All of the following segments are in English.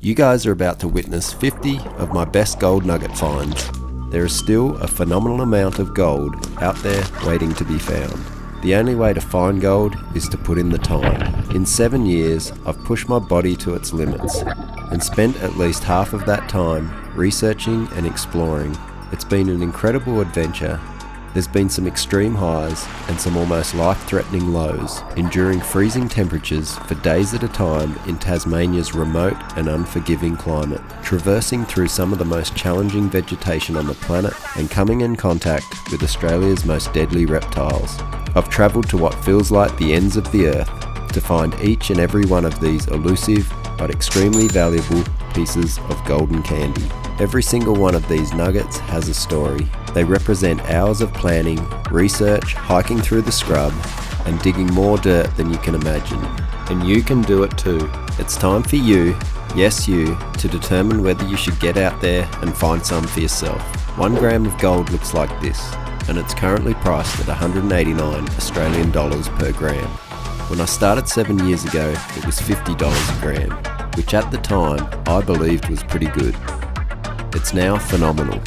You guys are about to witness 50 of my best gold nugget finds. There is still a phenomenal amount of gold out there waiting to be found. The only way to find gold is to put in the time. In 7 years, I've pushed my body to its limits and spent at least half of that time researching and exploring. It's been an incredible adventure. There's been some extreme highs and some almost life-threatening lows, enduring freezing temperatures for days at a time in Tasmania's remote and unforgiving climate, traversing through some of the most challenging vegetation on the planet and coming in contact with Australia's most deadly reptiles. I've travelled to what feels like the ends of the earth to find each and every one of these elusive but extremely valuable pieces of golden candy. Every single one of these nuggets has a story. They represent hours of planning, research, hiking through the scrub, and digging more dirt than you can imagine. And you can do it too. It's time for you, yes you, to determine whether you should get out there and find some for yourself. 1 gram of gold looks like this, and it's currently priced at 189 Australian dollars per gram. When I started 7 years ago, it was $50 a gram, which at the time I believed was pretty good. It's now phenomenal.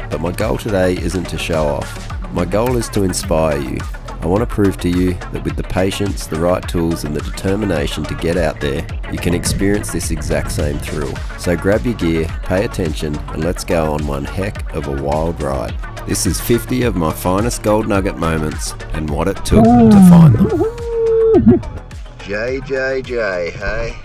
But my goal today isn't to show off. My goal is to inspire you. I want to prove to you that with the patience, the right tools and the determination to get out there, you can experience this exact same thrill. So grab your gear, pay attention, and let's go on one heck of a wild ride. This is 50 of my finest gold nugget moments and what it took to find them. JJJ, hey?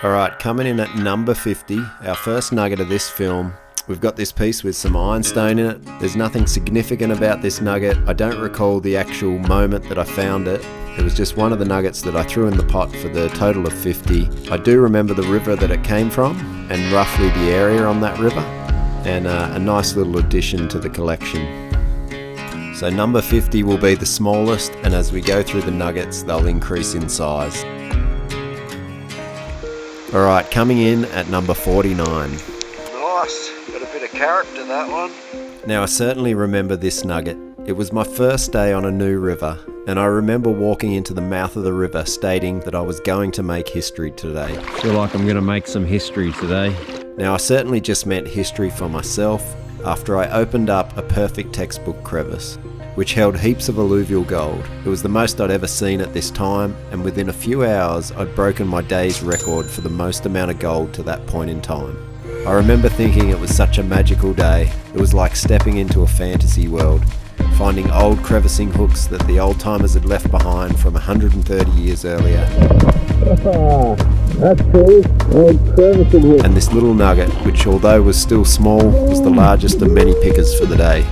Alright, coming in at number 50, our first nugget of this film. We've got this piece with some ironstone in it. There's nothing significant about this nugget. I don't recall the actual moment that I found it. It was just one of the nuggets that I threw in the pot for the total of 50. I do remember the river that it came from and roughly the area on that river, and a nice little addition to the collection. So number 50 will be the smallest, and as we go through the nuggets, they'll increase in size. Alright, coming in at number 49. Nice, got a bit of character that one. Now I certainly remember this nugget. It was my first day on a new river, and I remember walking into the mouth of the river stating that I was going to make history today. Feel like I'm going to make some history today. Now I certainly just meant history for myself after I opened up a perfect textbook crevice, which held heaps of alluvial gold. It was the most I'd ever seen at this time, and within a few hours I'd broken my day's record for the most amount of gold to that point in time. I remember thinking it was such a magical day. It was like stepping into a fantasy world, finding old Treversing hooks that the old timers had left behind from 130 years earlier. That's cool, old Treversing hook. And this little nugget, which although was still small, was the largest of many pickers for the day.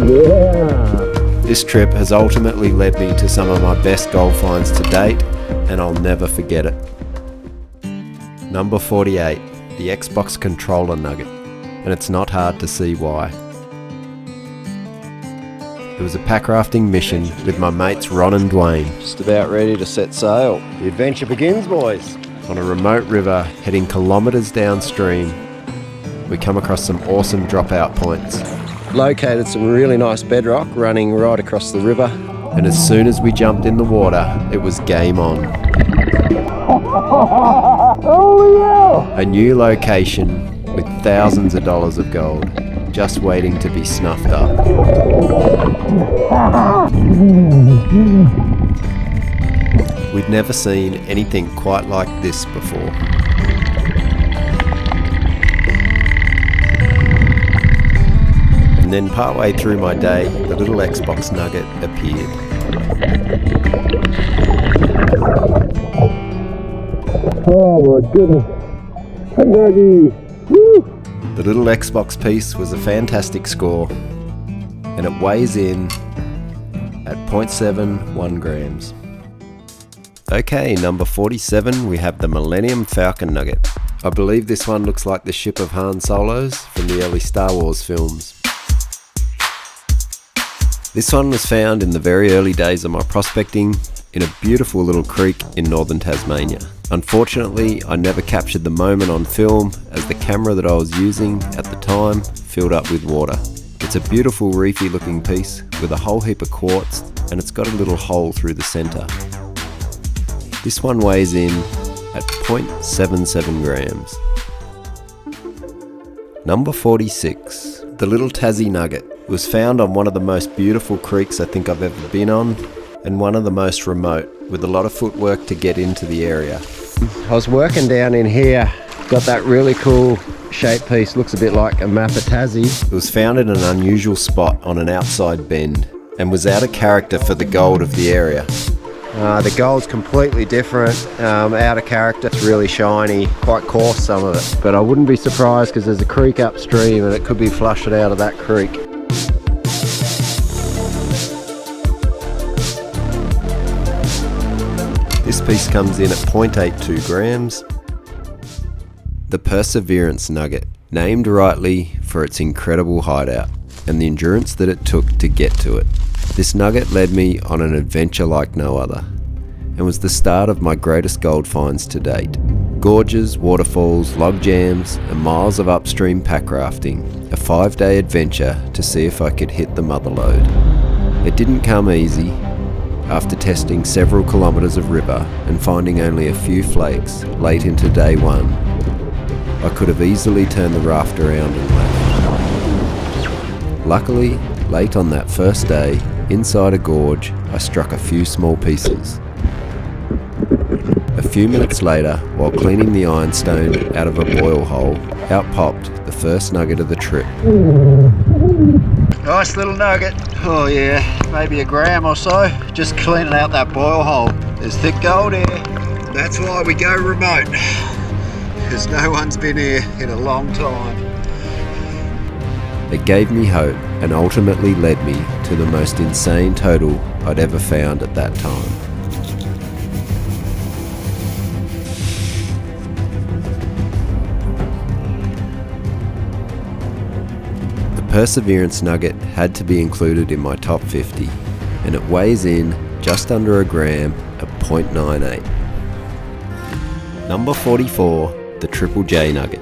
Yeah. This trip has ultimately led me to some of my best gold finds to date, and I'll never forget it. Number 48, the Xbox controller nugget, and it's not hard to see why. It was a pack rafting mission with my mates Ron and Dwayne. Just about ready to set sail. The adventure begins, boys. On a remote river heading kilometres downstream, we come across some awesome dropout points. Located some really nice bedrock running right across the river. And as soon as we jumped in the water, it was game on. Oh yeah! A new location with thousands of dollars of gold, just waiting to be snuffed up. We'd never seen anything quite like this before. And then partway through my day, the little Xbox nugget appeared. Oh my goodness. Hey, Maggie. Woo! The little Xbox piece was a fantastic score, and it weighs in at 0.71 grams. Okay, number 47, we have the Millennium Falcon nugget. I believe this one looks like the ship of Han Solo's from the early Star Wars films. This one was found in the very early days of my prospecting in a beautiful little creek in northern Tasmania. Unfortunately, I never captured the moment on film as the camera that I was using at the time filled up with water. It's a beautiful reefy looking piece with a whole heap of quartz, and it's got a little hole through the centre. This one weighs in at 0.77 grams. Number 46. The Little Tassie Nugget was found on one of the most beautiful creeks I think I've ever been on, and one of the most remote, with a lot of footwork to get into the area. I was working down in here, got that really cool shape piece, looks a bit like a map of Tassie. It was found in an unusual spot on an outside bend, and was out of character for the gold of the area. The gold's completely different, out of character. It's really shiny, quite coarse some of it. But I wouldn't be surprised because there's a creek upstream and it could be flushed out of that creek. This piece comes in at 0.82 grams. The Perseverance Nugget, named rightly for its incredible hideout and the endurance that it took to get to it. This nugget led me on an adventure like no other, and was the start of my greatest gold finds to date. Gorges, waterfalls, log jams, and miles of upstream pack rafting, a 5-day adventure to see if I could hit the mother lode. It didn't come easy. After testing several kilometres of river and finding only a few flakes late into day 1, I could have easily turned the raft around and left. Luckily, late on that first day, inside a gorge, I struck a few small pieces. A few minutes later, while cleaning the ironstone out of a boil hole, out popped the first nugget of the trip. Nice little nugget. Oh yeah, maybe a gram or so. Just cleaning out that boil hole. There's thick gold here. That's why we go remote, because no one's been here in a long time. It gave me hope and ultimately led me to the most insane total I'd ever found at that time. The Perseverance Nugget had to be included in my top 50, and it weighs in just under a gram at 0.98. Number 44, the Triple J Nugget.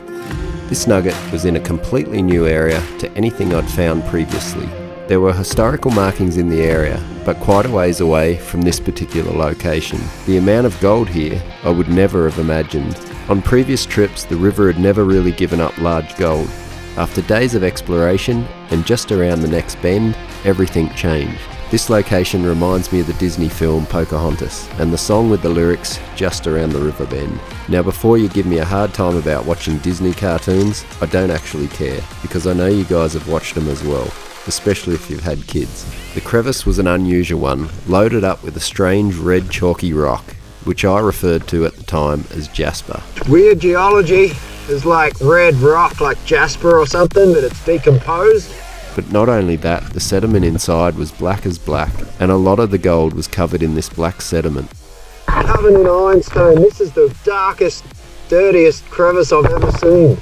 This nugget was in a completely new area to anything I'd found previously. There were historical markings in the area, but quite a ways away from this particular location. The amount of gold here I would never have imagined. On previous trips, the river had never really given up large gold. After days of exploration, and just around the next bend, everything changed. This location reminds me of the Disney film Pocahontas, and the song with the lyrics, Just Around the River Bend. Now before you give me a hard time about watching Disney cartoons, I don't actually care, because I know you guys have watched them as well, especially if you've had kids. The crevice was an unusual one, loaded up with a strange red chalky rock, which I referred to at the time as jasper. Weird geology. There's like red rock, like jasper or something, but it's decomposed. But not only that, the sediment inside was black as black, and a lot of the gold was covered in this black sediment. Covered in ironstone. This is the darkest, dirtiest crevice I've ever seen.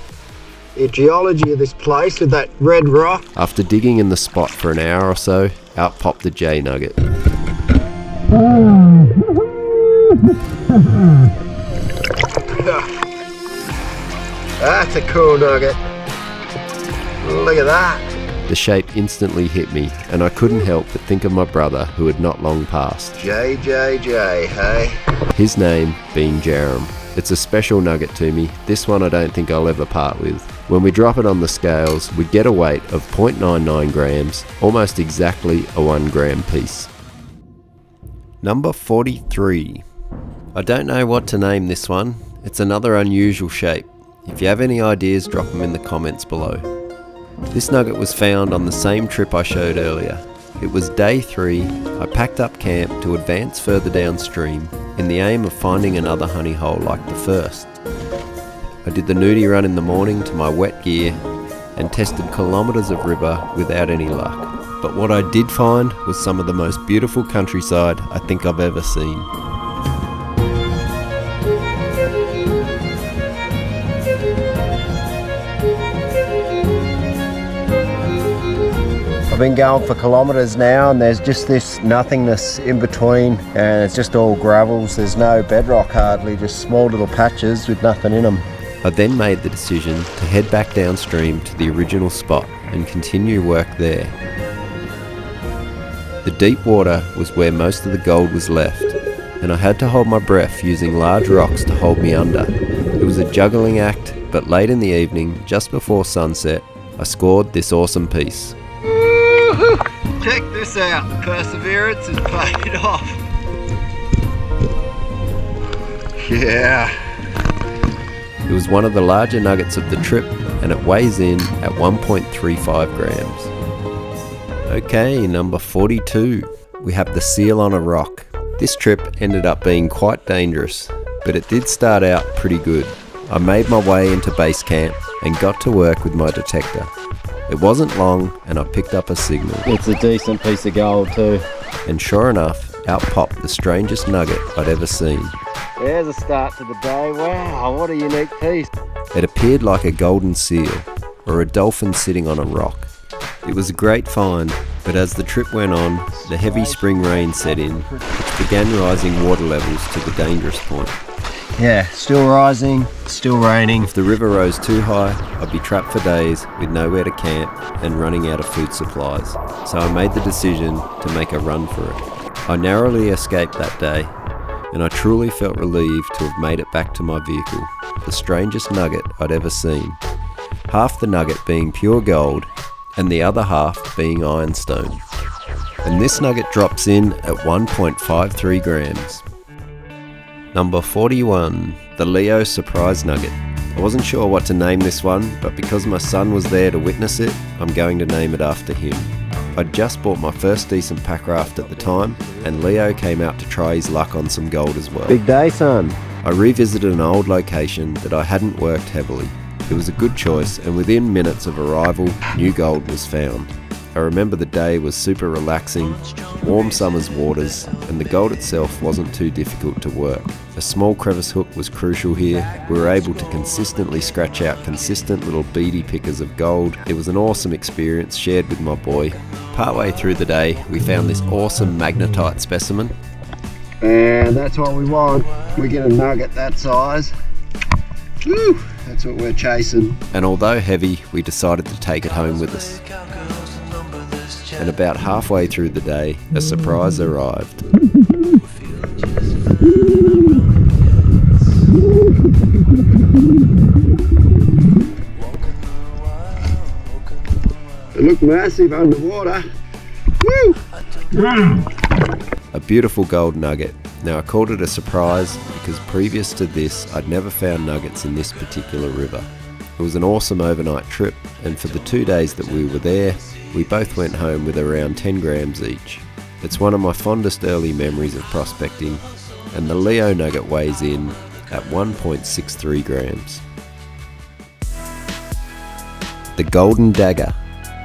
The geology of this place with that red rock. After digging in the spot for an hour or so, out popped the J Nugget. That's a cool nugget. Look at that. The shape instantly hit me, and I couldn't help but think of my brother who had not long passed. JJJ, hey? His name being Jerem. It's a special nugget to me. This one I don't think I'll ever part with. When we drop it on the scales, we get a weight of 0.99 grams, almost exactly a 1 gram piece. Number 43. I don't know what to name this one. It's another unusual shape. If you have any ideas, drop them in the comments below. This nugget was found on the same trip I showed earlier. It was day 3. I packed up camp to advance further downstream in the aim of finding another honey hole like the first. I did the nudie run in the morning to my wet gear and tested kilometres of river without any luck. But what I did find was some of the most beautiful countryside I think I've ever seen. I've been going for kilometres now, and there's just this nothingness in between, and it's just all gravels. There's no bedrock hardly, just small little patches with nothing in them. I then made the decision to head back downstream to the original spot and continue work there. The deep water was where most of the gold was left, and I had to hold my breath using large rocks to hold me under. It was a juggling act, but late in the evening, just before sunset, I scored this awesome piece. Woo-hoo! Check this out, perseverance is paid off. Yeah. It was one of the larger nuggets of the trip, and it weighs in at 1.35 grams. Okay, number 42. We have the seal on a rock. This trip ended up being quite dangerous, but it did start out pretty good. I made my way into base camp and got to work with my detector. It wasn't long and I picked up a signal. It's a decent piece of gold too. And sure enough, out popped the strangest nugget I'd ever seen. There's a start to the day. Wow, what a unique piece. It appeared like a golden seal, or a dolphin sitting on a rock. It was a great find, but as the trip went on, the heavy spring rain set in, which began rising water levels to the dangerous point. Yeah, still rising, still raining. If the river rose too high, I'd be trapped for days with nowhere to camp and running out of food supplies. So I made the decision to make a run for it. I narrowly escaped that day, and I truly felt relieved to have made it back to my vehicle, the strangest nugget I'd ever seen. Half the nugget being pure gold, and the other half being ironstone. And this nugget drops in at 1.53 grams. Number 41, the Leo Surprise Nugget. I wasn't sure what to name this one, but because my son was there to witness it, I'm going to name it after him. I'd just bought my first decent pack raft at the time, and Leo came out to try his luck on some gold as well. Big day, son. I revisited an old location that I hadn't worked heavily. It was a good choice, and within minutes of arrival, new gold was found. I remember the day was super relaxing, warm summer's waters, and the gold itself wasn't too difficult to work. A small crevice hook was crucial here. We were able to consistently scratch out consistent little beady pickers of gold. It was an awesome experience shared with my boy. Partway through the day, we found this awesome magnetite specimen. And that's what we want. We get a nugget that size. Woo! That's what we're chasing. And although heavy, we decided to take it home with us. And about halfway through the day, a surprise arrived. They look massive underwater. Woo! A beautiful gold nugget. Now I called it a surprise because previous to this, I'd never found nuggets in this particular river. It was an awesome overnight trip, and for the 2 days that we were there, we both went home with around 10 grams each. It's one of my fondest early memories of prospecting, and the Leo nugget weighs in at 1.63 grams. The golden dagger.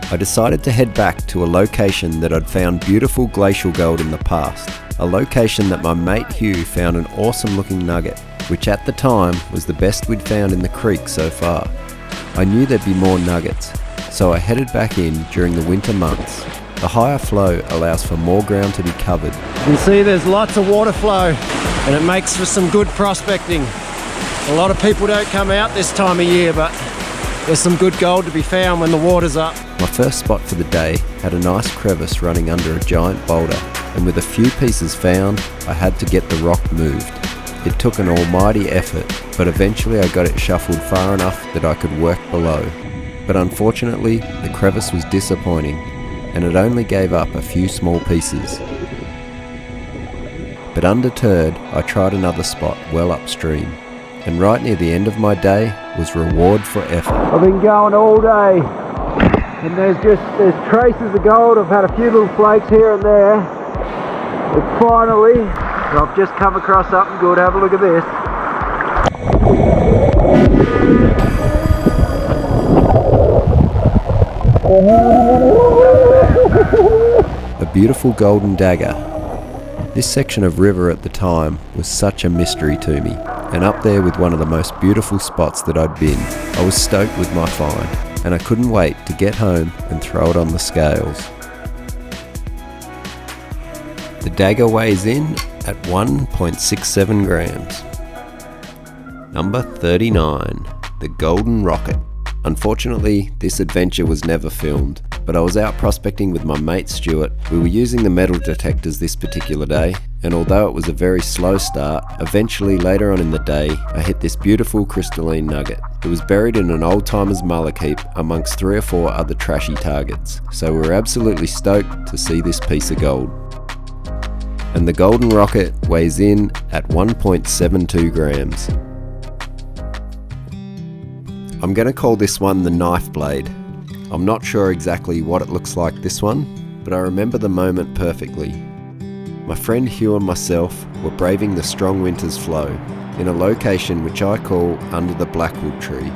I decided to head back to a location that I'd found beautiful glacial gold in the past, a location that my mate Hugh found an awesome looking nugget, which at the time was the best we'd found in the creek so far. I knew there'd be more nuggets, so I headed back in during the winter months. The higher flow allows for more ground to be covered. You can see there's lots of water flow and it makes for some good prospecting. A lot of people don't come out this time of year, but there's some good gold to be found when the water's up. My first spot for the day had a nice crevice running under a giant boulder, and with a few pieces found, I had to get the rock moved. It took an almighty effort, but eventually I got it shuffled far enough that I could work below. But unfortunately, the crevice was disappointing, and it only gave up a few small pieces. But undeterred, I tried another spot well upstream, and right near the end of my day was reward for effort. I've been going all day, and there's traces of gold. I've had a few little flakes here and there, but finally, I've just come across something good. Have a look at this. A beautiful golden dagger. This section of river at the time was such a mystery to me, and up there with one of the most beautiful spots that I'd been. I was stoked with my find, and I couldn't wait to get home and throw it on the scales. The dagger weighs in at 1.67 grams. Number 39, the golden rocket. Unfortunately, this adventure was never filmed, but I was out prospecting with my mate Stuart. We were using the metal detectors this particular day, and although it was a very slow start, eventually later on in the day I hit this beautiful crystalline nugget. It was buried in an old-timer's mullock heap amongst 3 or 4 other trashy targets, so we were absolutely stoked to see this piece of gold. And the golden rocket weighs in at 1.72 grams. I'm going to call this one the knife blade. I'm not sure exactly what it looks like this one, but I remember the moment perfectly. My friend Hugh and myself were braving the strong winter's flow in a location which I call under the blackwood tree.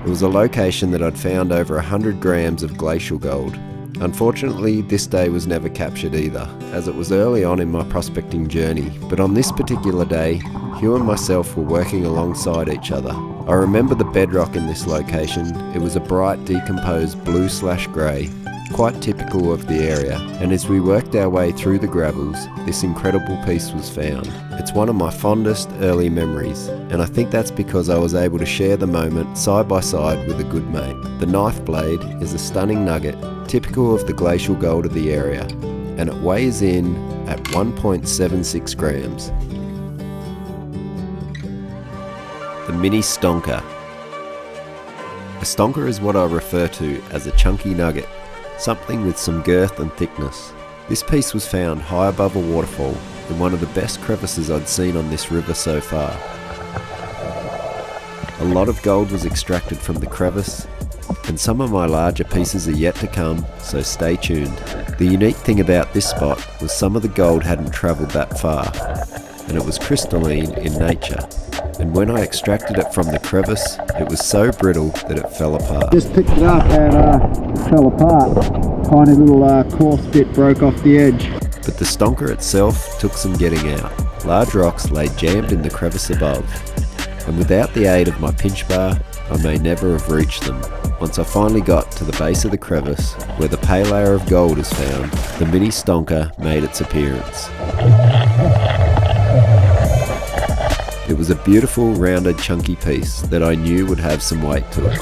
It was a location that I'd found over 100 grams of glacial gold. Unfortunately, this day was never captured either, as it was early on in my prospecting journey, but on this particular day, Hugh and myself were working alongside each other. I remember the bedrock in this location. It was a bright decomposed blue/grey, quite typical of the area, and as we worked our way through the gravels, this incredible piece was found. It's one of my fondest early memories, and I think that's because I was able to share the moment side by side with a good mate. The knife blade is a stunning nugget, typical of the glacial gold of the area, and it weighs in at 1.76 grams. The mini stalker. A stalker is what I refer to as a chunky nugget, something with some girth and thickness. This piece was found high above a waterfall in one of the best crevices I'd seen on this river so far. A lot of gold was extracted from the crevice, and some of my larger pieces are yet to come, so stay tuned. The unique thing about this spot was some of the gold hadn't travelled that far, and it was crystalline in nature. And when I extracted it from the crevice, it was so brittle that it fell apart. Just picked it up and it fell apart. Tiny little coarse bit broke off the edge. But the stalker itself took some getting out. Large rocks lay jammed in the crevice above, and without the aid of my pinch bar, I may never have reached them. Once I finally got to the base of the crevice, where the pale layer of gold is found, the mini stalker made its appearance. It was a beautiful, rounded, chunky piece that I knew would have some weight to it.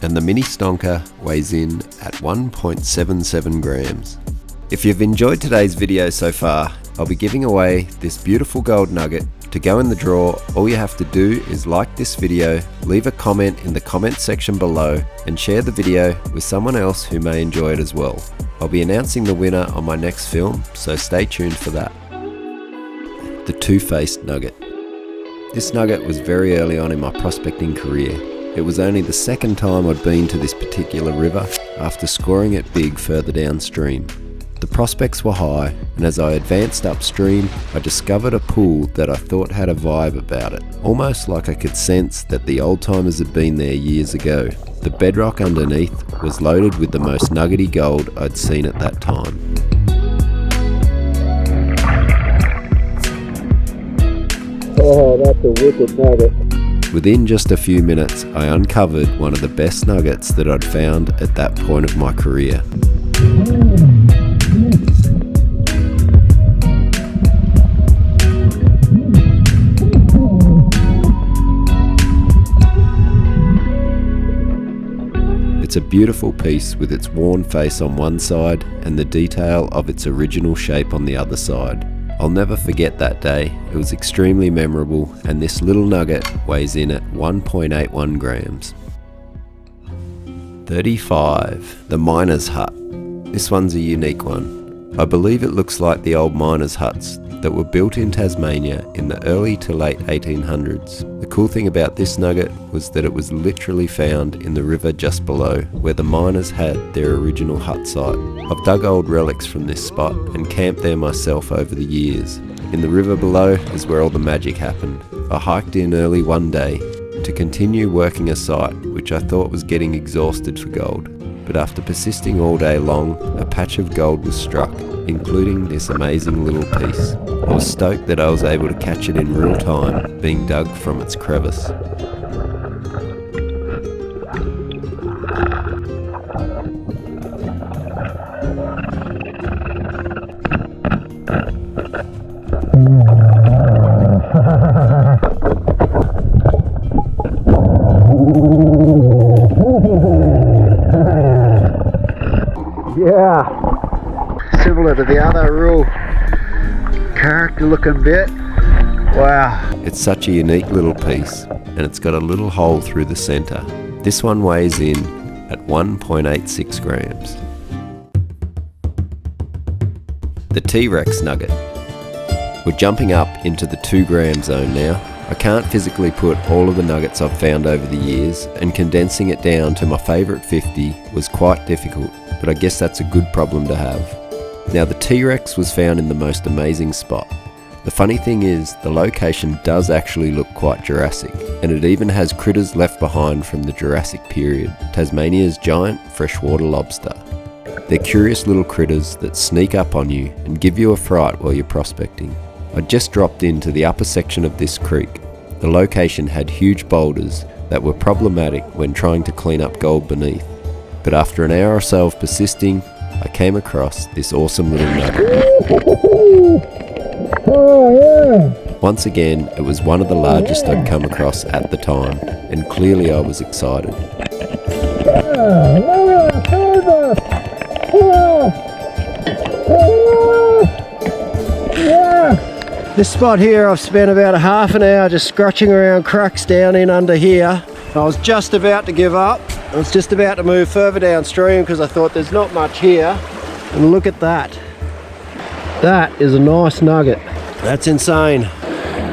And the mini stalker weighs in at 1.77 grams. If you've enjoyed today's video so far, I'll be giving away this beautiful gold nugget. To go in the draw, all you have to do is like this video, leave a comment in the comment section below, and share the video with someone else who may enjoy it as well. I'll be announcing the winner on my next film, so stay tuned for that. The two-faced nugget. This nugget was very early on in my prospecting career. It was only the second time I'd been to this particular river after scoring it big further downstream. The prospects were high, and as I advanced upstream, I discovered a pool that I thought had a vibe about it, almost like I could sense that the old-timers had been there years ago. The bedrock underneath was loaded with the most nuggety gold I'd seen at that time. Oh, that's a wicked nugget. Within just a few minutes, I uncovered one of the best nuggets that I'd found at that point of my career. It's a beautiful piece with its worn face on one side and the detail of its original shape on the other side. I'll never forget that day. It was extremely memorable, and this little nugget weighs in at 1.81 grams. 35. The miner's hut. This one's a unique one. I believe it looks like the old miners' huts that were built in Tasmania in the early to late 1800s. The cool thing about this nugget was that it was literally found in the river just below, where the miners had their original hut site. I've dug old relics from this spot and camped there myself over the years. In the river below is where all the magic happened. I hiked in early one day to continue working a site which I thought was getting exhausted for gold. But after persisting all day long, a patch of gold was struck, including this amazing little piece. I was stoked that I was able to catch it in real time, being dug from its crevice. similar to the other, real character looking bit. Wow. It's such a unique little piece, and it's got a little hole through the centre. This one weighs in at 1.86 grams. The T-Rex nugget. We're jumping up into the 2 gram zone now. I can't physically put all of the nuggets I've found over the years, and condensing it down to my favourite 50 was quite difficult, but I guess that's a good problem to have. Now, the T-Rex was found in the most amazing spot. The funny thing is, the location does actually look quite Jurassic, and it even has critters left behind from the Jurassic period, Tasmania's giant freshwater lobster. They're curious little critters that sneak up on you and give you a fright while you're prospecting. I just dropped into the upper section of this creek. The location had huge boulders that were problematic when trying to clean up gold beneath. But after an hour or so of persisting, I came across this awesome little nugget. Once again, it was one of the largest I'd come across at the time, and clearly I was excited. This spot here, I've spent about a half an hour just scratching around cracks down in under here. I was just about to give up. I was just about to move further downstream because I thought there's not much here. And look at that. That is a nice nugget. That's insane.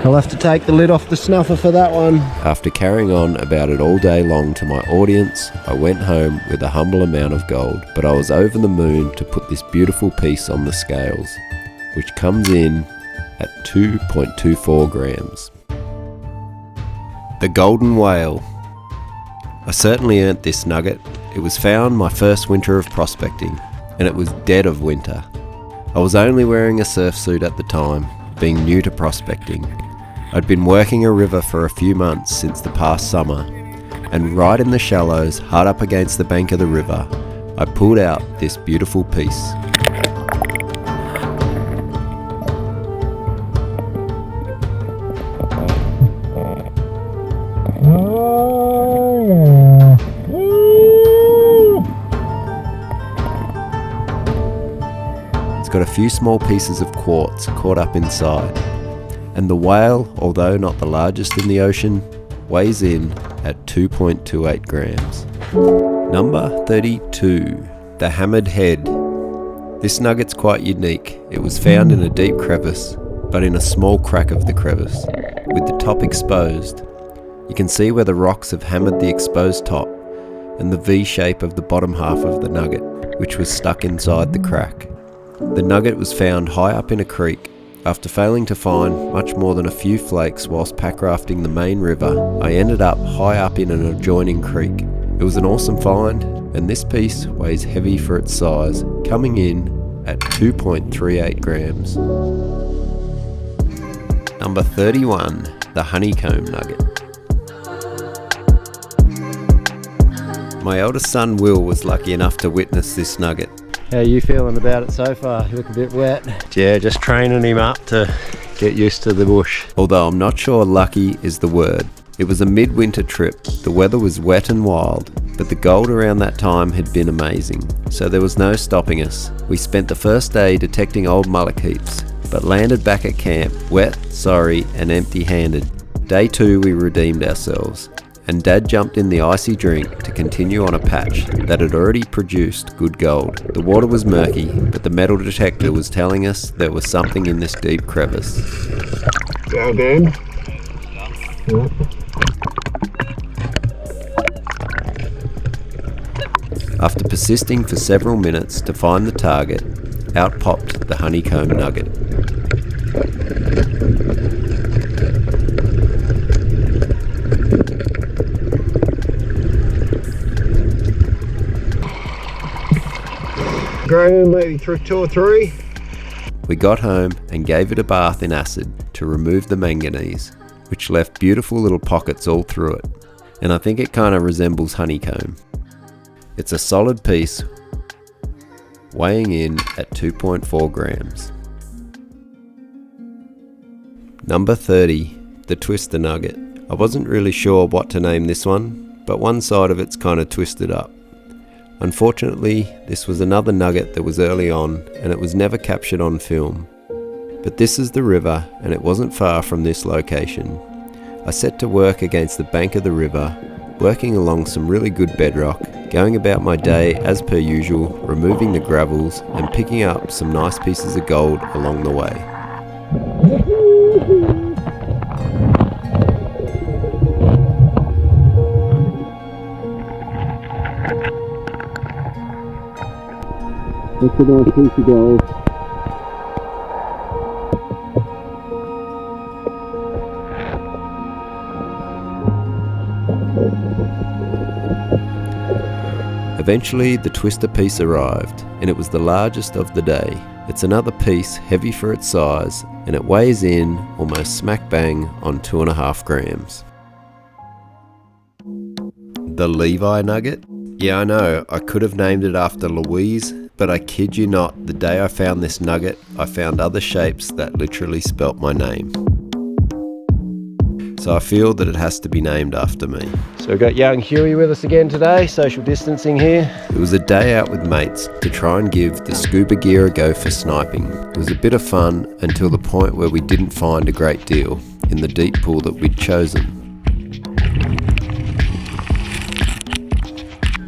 I'll have to take the lid off the snuffer for that one. After carrying on about it all day long to my audience, I went home with a humble amount of gold, but I was over the moon to put this beautiful piece on the scales, which comes in at 2.24 grams. The golden whale. I certainly earned this nugget. It was found my first winter of prospecting, and it was dead of winter. I was only wearing a surf suit at the time, being new to prospecting. I'd been working a river for a few months since the past summer, and right in the shallows, hard up against the bank of the river, I pulled out this beautiful piece. It's got a few small pieces of quartz caught up inside, and the whale, although not the largest in the ocean, weighs in at 2.28 grams. Number 32, the hammered head. This nugget's quite unique. It was found in a deep crevice, but in a small crack of the crevice, with the top exposed. You can see where the rocks have hammered the exposed top, and the V shape of the bottom half of the nugget, which was stuck inside the crack. The nugget was found high up in a creek. After failing to find much more than a few flakes whilst pack rafting the main river, I ended up high up in an adjoining creek. It was an awesome find, and this piece weighs heavy for its size, coming in at 2.38 grams. Number 31, the honeycomb nugget. My eldest son Will was lucky enough to witness this nugget. How are you feeling about it so far? You look a bit wet. Yeah, just training him up to get used to the bush. Although I'm not sure lucky is the word. It was a midwinter trip. The weather was wet and wild, but the gold around that time had been amazing, so there was no stopping us. We spent the first day detecting old mullock heaps, but landed back at camp wet, sorry, and empty-handed. Day 2 we redeemed ourselves, and Dad jumped in the icy drink to continue on a patch that had already produced good gold. The water was murky, but the metal detector was telling us there was something in this deep crevice. Go again. After persisting for several minutes to find the target, out popped the honeycomb nugget. Grown maybe 2 or 3. We got home and gave it a bath in acid to remove the manganese, which left beautiful little pockets all through it, and I think it kind of resembles honeycomb. It's a solid piece, weighing in at 2.4 grams. Number 30, the twister nugget. I wasn't really sure what to name this one, but one side of it's kind of twisted up. Unfortunately, this was another nugget that was early on and it was never captured on film. But this is the river and it wasn't far from this location. I set to work against the bank of the river, working along some really good bedrock, going about my day as per usual, removing the gravels and picking up some nice pieces of gold along the way. That's a nice piece of gold. Eventually the twister piece arrived, and it was the largest of the day. It's another piece heavy for its size, and it weighs in almost smack bang on 2.5 grams. The Levi nugget? Yeah, I know, I could have named it after Louise, but I kid you not, the day I found this nugget, I found other shapes that literally spelt my name. So I feel that it has to be named after me. So we've got young Huey with us again today, social distancing here. It was a day out with mates to try and give the scuba gear a go for sniping. It was a bit of fun until the point where we didn't find a great deal in the deep pool that we'd chosen.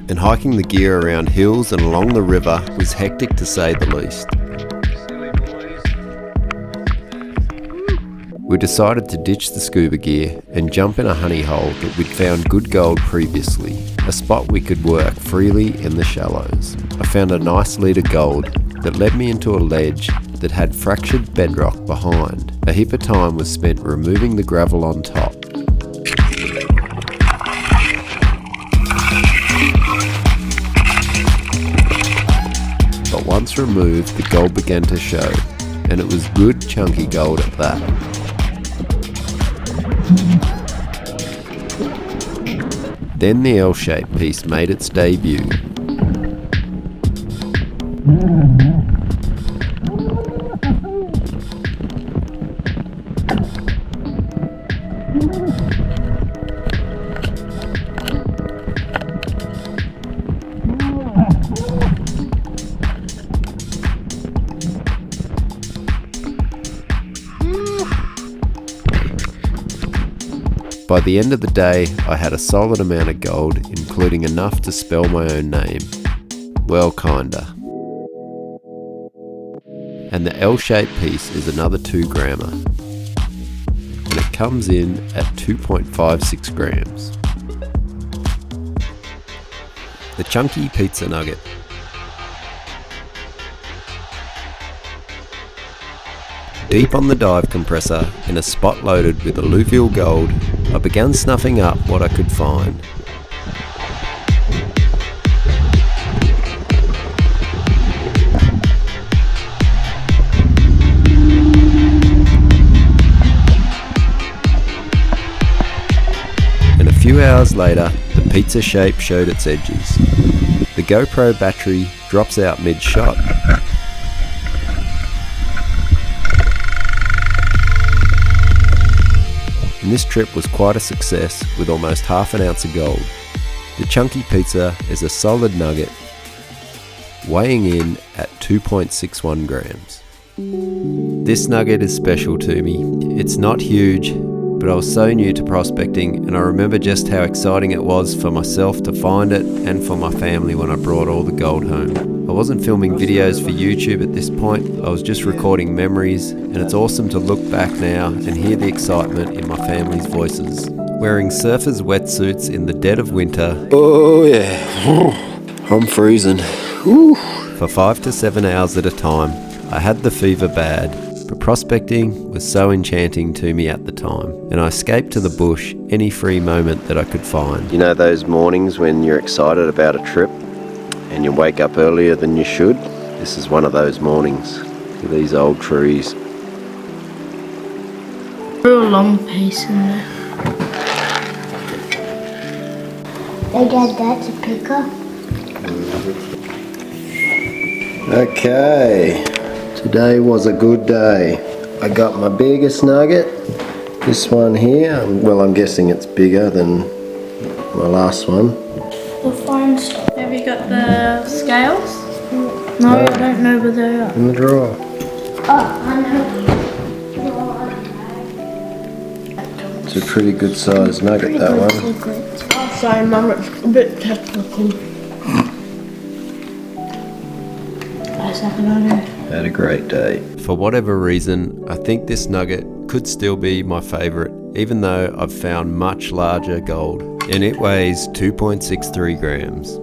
And hiking the gear around hills and along the river was hectic to say the least. We decided to ditch the scuba gear and jump in a honey hole that we'd found good gold previously, a spot we could work freely in the shallows. I found a nice lead of gold that led me into a ledge that had fractured bedrock behind. A heap of time was spent removing the gravel on top. But once removed, the gold began to show, and it was good chunky gold at that. Then the L-shaped piece made its debut. By the end of the day, I had a solid amount of gold, including enough to spell my own name. Well, kinda. And the L-shaped piece is another 2-grammer. And it comes in at 2.56 grams. The chunky pizza nugget. Deep on the dive compressor, in a spot loaded with alluvial gold, I began snuffing up what I could find. And a few hours later, the pizza shape showed its edges. The GoPro battery drops out mid-shot. And this trip was quite a success with almost half an ounce of gold. The chunky pizza is a solid nugget, weighing in at 2.61 grams. This nugget is special to me. It's not huge, but I was so new to prospecting, and I remember just how exciting it was for myself to find it and for my family when I brought all the gold home. I wasn't filming videos for YouTube at this point, I was just recording memories, and it's awesome to look back now and hear the excitement in my family's voices. Wearing surfers' wetsuits in the dead of winter. Oh yeah, I'm freezing. Whew. For 5 to 7 hours at a time. I had the fever bad, but prospecting was so enchanting to me at the time, and I escaped to the bush any free moment that I could find. You know those mornings when you're excited about a trip and you wake up earlier than you should? This is one of those mornings with these old trees. Real long piece in there. Hey Dad, that's a picker. Okay, today was a good day. I got my biggest nugget, this one here. Well, I'm guessing it's bigger than my last one. The fine stuff. Have you got the scales? No, I don't know where they are. In the drawer. Oh, I know. It's a pretty good sized nugget, that one. Oh, sorry, Mum, it's a bit technical. Had a great day. For whatever reason, I think this nugget could still be my favourite, even though I've found much larger gold, and it weighs 2.63 grams.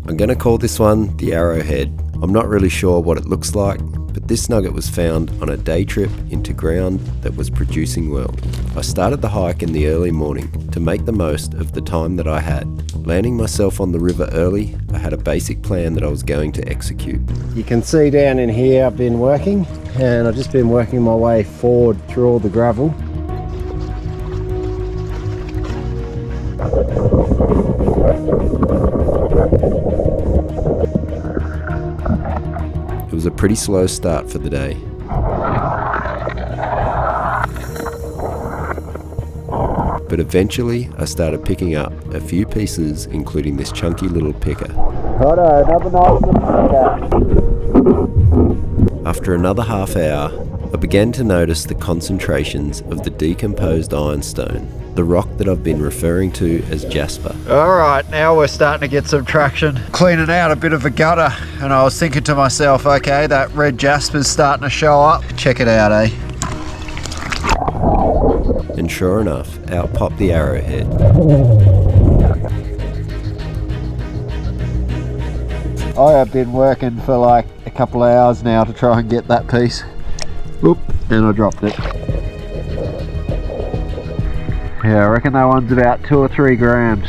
I'm going to call this one the Arrowhead. I'm not really sure what it looks like, but this nugget was found on a day trip into ground that was producing well. I started the hike in the early morning to make the most of the time that I had. Landing myself on the river early, I had a basic plan that I was going to execute. You can see down in here I've been working, and I've just been working my way forward through all the gravel. It was a pretty slow start for the day. But eventually I started picking up a few pieces, including this chunky little picker. Righto, another nice little picker. After another half hour, I began to notice the concentrations of the decomposed ironstone, the rock that I've been referring to as jasper. Alright, now we're starting to get some traction. Cleaning out a bit of a gutter, and I was thinking to myself, okay, that red jasper's starting to show up. Check it out, eh? And sure enough, out popped the arrowhead. I have been working for like a couple of hours now to try and get that piece. Oop, and I dropped it. Yeah, I reckon that one's about 2 or 3 grams.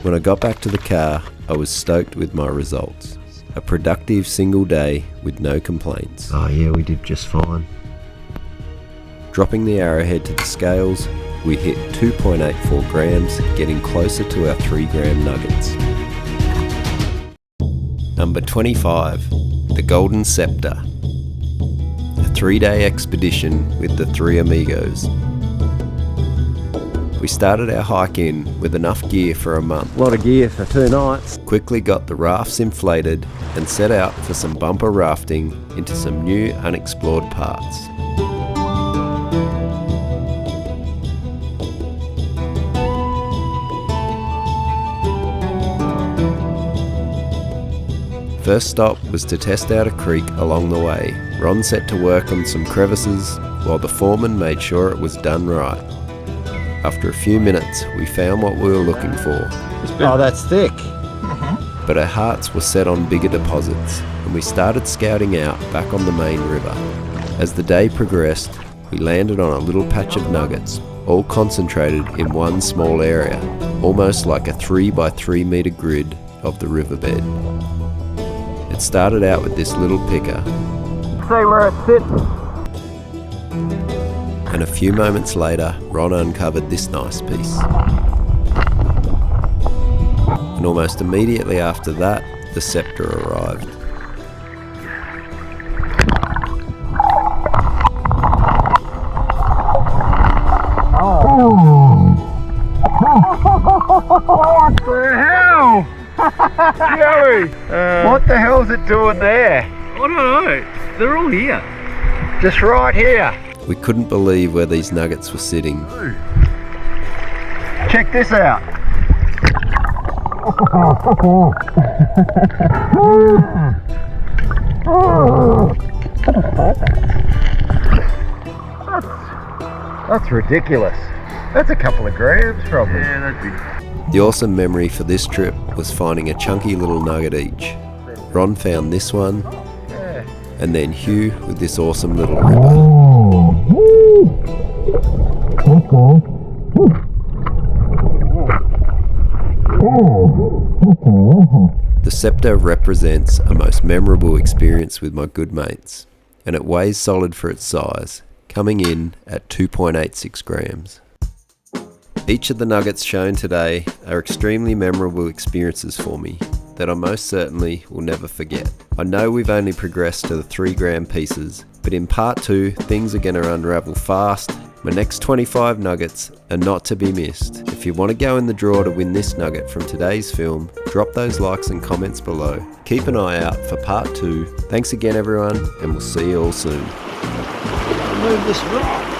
When I got back to the car, I was stoked with my results. A productive single day with no complaints. Oh yeah, we did just fine. Dropping the arrowhead to the scales, we hit 2.84 grams, getting closer to our 3-gram nuggets. Number 25, the Golden Scepter. A 3-day expedition with the 3 amigos. We started our hike in with enough gear for a month. A lot of gear for 2 nights. Quickly got the rafts inflated and set out for some bumper rafting into some new unexplored parts. First stop was to test out a creek along the way. Ron set to work on some crevices while the foreman made sure it was done right. After a few minutes, we found what we were looking for. Oh, that's thick. But our hearts were set on bigger deposits, and we started scouting out back on the main river. As the day progressed, we landed on a little patch of nuggets, all concentrated in one small area, almost like a 3 by 3 metre grid of the riverbed. It started out with this little picker. See where it sits. And a few moments later, Ron uncovered this nice piece. And almost immediately after that, the scepter arrived. What the hell? Joey! What the hell's it doing there? I don't know. They're all here. Just right here. We couldn't believe where these nuggets were sitting. Check this out. That's ridiculous. That's a couple of grams probably. Yeah, that'd be. The awesome memory for this trip was finding a chunky little nugget each. Ron found this one, and then Hugh with this awesome little ripper. The scepter represents a most memorable experience with my good mates, and it weighs solid for its size, coming in at 2.86 grams. Each of the nuggets shown today are extremely memorable experiences for me that I most certainly will never forget. I know we've only progressed to the 3-gram pieces, but in part 2 things are going to unravel fast, My next 25 nuggets are not to be missed. If you want to go in the draw to win this nugget from today's film, drop those likes and comments below. Keep an eye out for part 2. Thanks again everyone, and we'll see you all soon. Move this rock.